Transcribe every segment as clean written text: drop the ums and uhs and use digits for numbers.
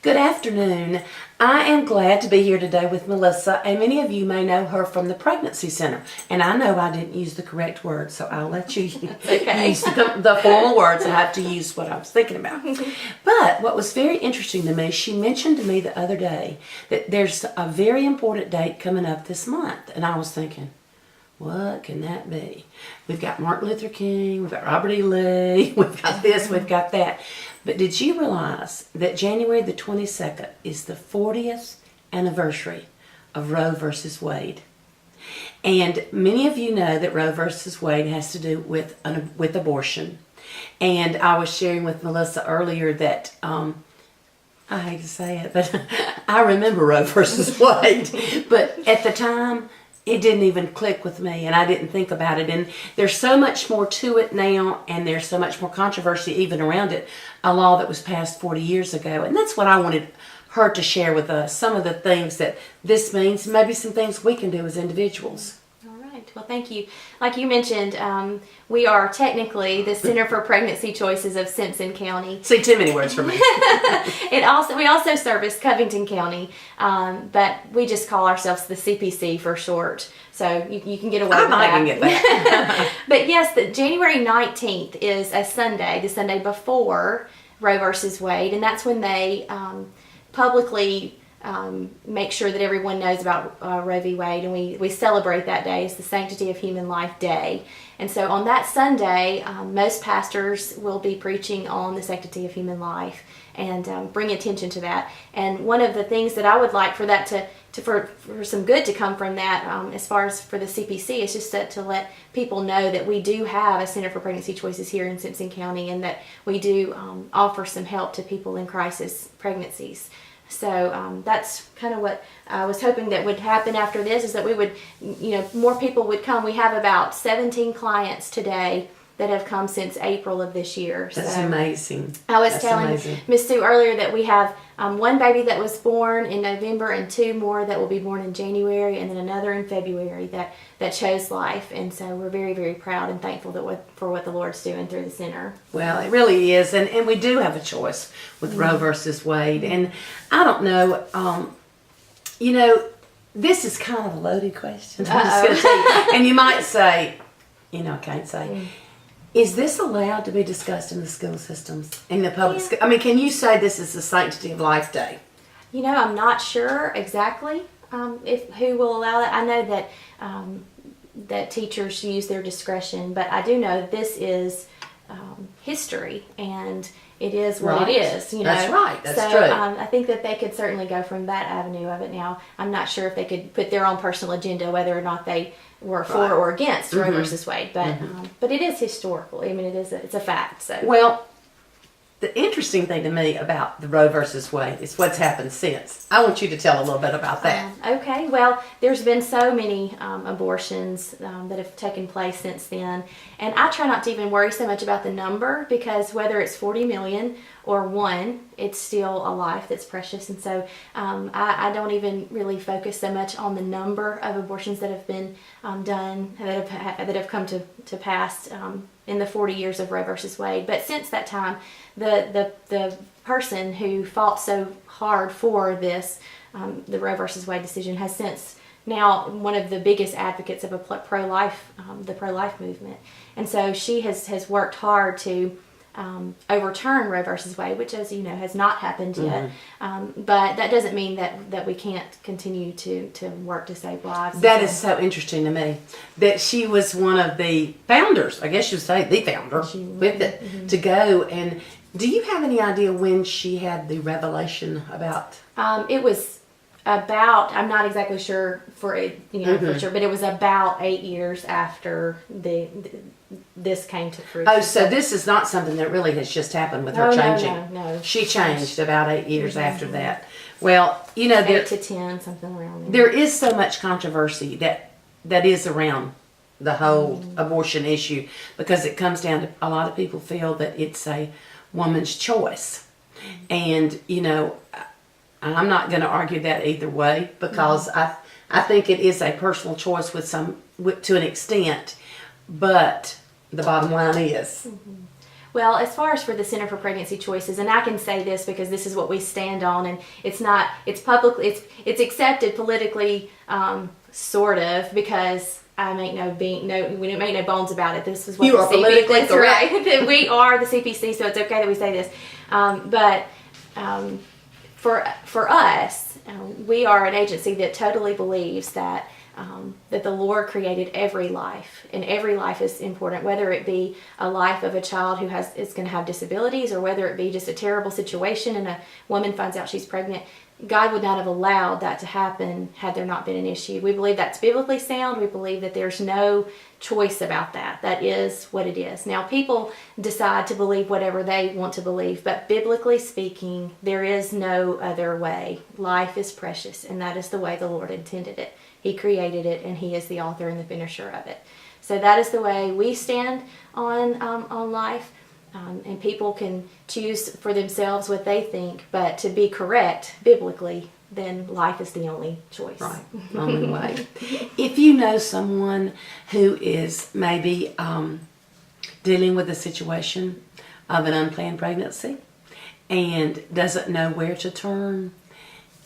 Good afternoon. I am glad to be here today with Melissa, and many of you may know her from the Pregnancy Center. And I know I didn't use the correct word, so I'll let you use the formal words. I have to use what I was thinking about. But what was very interesting to me, she mentioned to me the other day that there's a very important date coming up this month. And I was thinking, what can that be? We've got Martin Luther King, we've got Robert E. Lee, we've got this, we've got that. But did you realize that January the 22nd is the 40th anniversary of Roe versus Wade? And many of you know that Roe versus Wade has to do with abortion. And I was sharing with Melissa earlier that, I hate to say it, but I remember Roe versus Wade. But at the time, it didn't even click with me, and I didn't think about it. And there's so much more to it now, and there's so much more controversy even around it, a law that was passed 40 years ago. And that's what I wanted her to share with us, some of the things that this means, maybe some things we can do as individuals. Well, thank you. Like you mentioned, we are technically the Center for Pregnancy Choices of Simpson County. See, too many words for me. We also service Covington County, but we just call ourselves the CPC for short. So you can get away with that. I can get that. But yes, the January 19th is a Sunday, the Sunday before Roe versus Wade, and that's when they publicly make sure that everyone knows about Roe v. Wade, and we celebrate that day. It's the Sanctity of Human Life Day. And so on that Sunday, most pastors will be preaching on the sanctity of human life and bring attention to that. And one of the things that I would like for that for some good to come from that, as far as for the CPC, is just to let people know that we do have a Center for Pregnancy Choices here in Simpson County, and that we do offer some help to people in crisis pregnancies. So that's kind of what I was hoping that would happen after this, is that we would, more people would come. We have about 17 clients today that have come since April of this year. That's amazing. I was telling Miss Sue earlier that we have one baby that was born in November and 2 more that will be born in January, and then another in February that chose life. And so we're very, very proud and thankful for what the Lord's doing through the center. Well, it really is. And we do have a choice with Roe versus Wade. And I don't know, this is kind of a loaded question. I'm just going to tell you. And you might say, I can't say. Is this allowed to be discussed in the school systems, in the public school? I mean, can you say this is the Sanctity of Life Day? I'm not sure exactly who will allow that. I know that that teachers use their discretion, but I do know this is history, and it is what it is. That's right. That's so, true. I think that they could certainly go from that avenue of it. Now, I'm not sure if they could put their own personal agenda, whether or not they were for or against Roe versus Wade, but it is historical. I mean, it's a fact. So well, the interesting thing to me about the Roe versus Wade is what's happened since. I want you to tell a little bit about that. Okay. Well, there's been so many abortions that have taken place since then, and I try not to even worry so much about the number, because whether it's 40 million or 1, it's still a life that's precious. And so I don't even really focus so much on the number of abortions that have been done, that have come to pass in the 40 years of Roe versus Wade. But since that time, the person who fought so hard for this, the Roe versus Wade decision, has since now one of the biggest advocates of the pro-life movement. And so she has worked hard to overturn Roe versus Wade, which, as you know, has not happened yet. But that doesn't mean that we can't continue to work to save lives. That is so interesting to me, that she was one of the founders, I guess you'd say the founder, with it, to go. And do you have any idea when she had the revelation about? It was about, I'm not exactly sure for sure, but it was about 8 years after this came to fruition. Oh, so this is not something that really has just happened with her changing. No. She changed about 8 years after that. Well, 8 to 10, something around there is so much controversy that is around the whole abortion issue, because it comes down to, a lot of people feel that it's a woman's choice. And, I'm not going to argue that either way, because I think it is a personal choice to an extent, but the bottom line is Well, as far as for the Center for Pregnancy Choices, and I can say this because this is what we stand on, and it's publicly, it's accepted politically, sort of, because I make we don't make no bones about it. This is what you are politically that's correct. right. We are the CPC, so it's okay that we say this. But for us, we are an agency that totally believes that the Lord created every life, and every life is important, whether it be a life of a child who is going to have disabilities, or whether it be just a terrible situation and a woman finds out she's pregnant. God would not have allowed that to happen had there not been an issue. We believe that's biblically sound. We believe that there's no choice about that. That is what it is. Now, people decide to believe whatever they want to believe, but biblically speaking, there is no other way. Life is precious, and that is the way the Lord intended it. He created it, and He is the author and the finisher of it. So that is the way we stand on life. And people can choose for themselves what they think, but to be correct biblically, then life is the only choice. Right, only way. If you know someone who is maybe dealing with a situation of an unplanned pregnancy and doesn't know where to turn,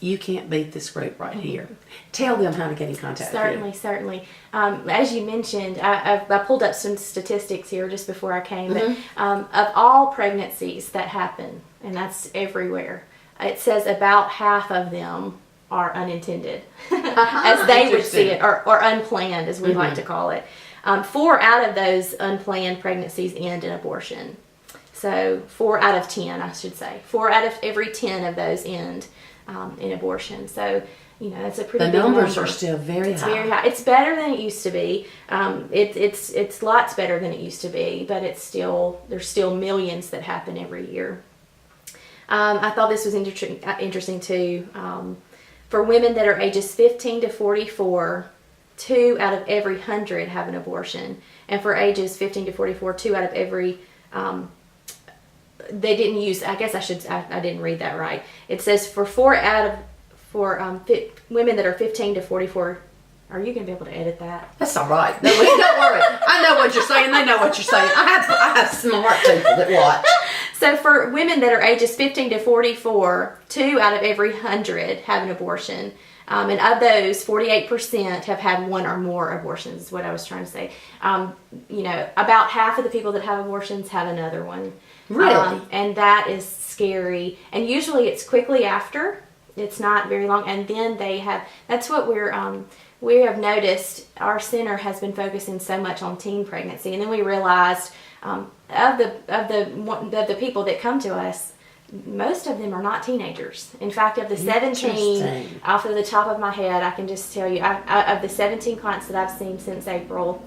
you can't beat this group right here. Tell them how to get in contact with you. Certainly. As you mentioned, I pulled up some statistics here just before I came. But, of all pregnancies that happen, and that's everywhere, it says about half of them are unintended, as they would see it, or unplanned, as we like to call it. 4 out of those unplanned pregnancies end in abortion. So 4 out of 10, I should say. 4 out of every 10 of those end in abortion. So, that's a pretty big number. The numbers are still very high. Very high. It's better than it used to be. It's lots better than it used to be, but there's still millions that happen every year. I thought this was interesting too. For women that are ages 15 to 44, 2 out of every 100 have an abortion. And for ages 15 to 44, 2 out of every they didn't use, I didn't read that right. It says for women that are 15 to 44, are you going to be able to edit that? That's all right. No, don't worry. I know what you're saying. They know what you're saying. I have smart people that watch. So for women that are ages 15 to 44, 2 out of every 100 have an abortion. And of those, 48% have had 1 or more abortions, is what I was trying to say. About half of the people that have abortions have another one. Really? And that is scary. And usually it's quickly after. It's not very long. And then that's what we have noticed. Our center has been focusing so much on teen pregnancy. And then we realized of the people that come to us, most of them are not teenagers. In fact, of the 17, off of the top of my head, I can just tell you, of the 17 clients that I've seen since April,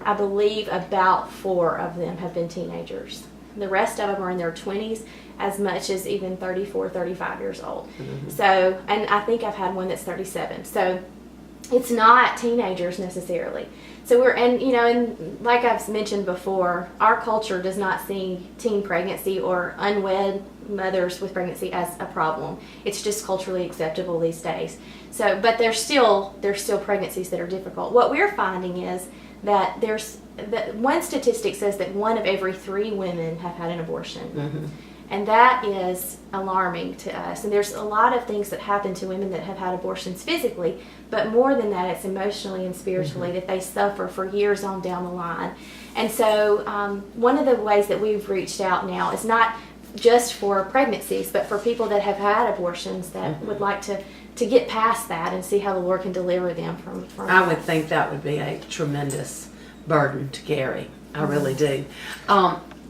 I believe about 4 of them have been teenagers. The rest of them are in their 20s, as much as even 34, 35 years old. Mm-hmm. So, and I think I've had one that's 37. So, it's not teenagers necessarily. So and like I've mentioned before, our culture does not see teen pregnancy or unwed mothers with pregnancy as a problem. It's just culturally acceptable these days. So, but there's still pregnancies that are difficult. What we're finding is that one statistic says that 1 of every 3 women have had an abortion. Mm-hmm. And that is alarming to us. And there's a lot of things that happen to women that have had abortions physically, but more than that, it's emotionally and spiritually that they suffer for years on down the line. And so one of the ways that we've reached out now is not just for pregnancies, but for people that have had abortions that would like to get past that and see how the Lord can deliver them from I would think that would be a tremendous burden to carry. I really do.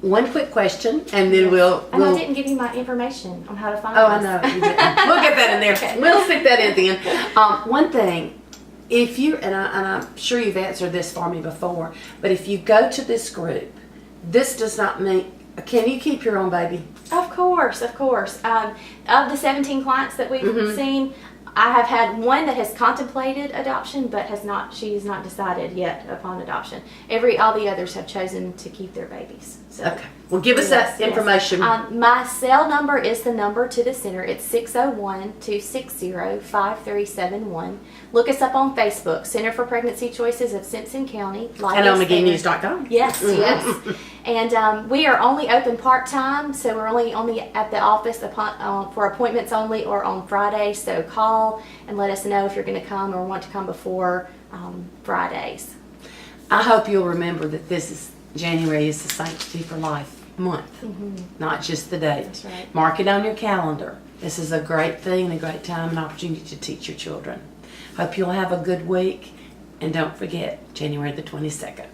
One quick question, and then we'll... And I didn't give you my information on how to find this. I know. You didn't. We'll get that in there. Okay. We'll stick that in then. One thing, if you, and I'm sure you've answered this for me before, but if you go to this group, this does not mean... Can you keep your own baby? Of course. Of the 17 clients that we've seen, I have had one that has contemplated adoption, but she's not decided yet upon adoption. All the others have chosen to keep their babies. So, okay. Well, give us that information. My cell number is the number to the center. It's 601-260-5371. Look us up on Facebook, Center for Pregnancy Choices of Simpson County. And on MageeNews.com. Yes, yes. And we are only open part-time, so we're only at the office for appointments only or on Fridays. So call and let us know if you're going to come or want to come before Fridays. I hope you'll remember that January is the Sanctity for Life month, not just the date. That's right. Mark it on your calendar. This is a great thing and a great time and opportunity to teach your children. Hope you'll have a good week, and don't forget, January the 22nd.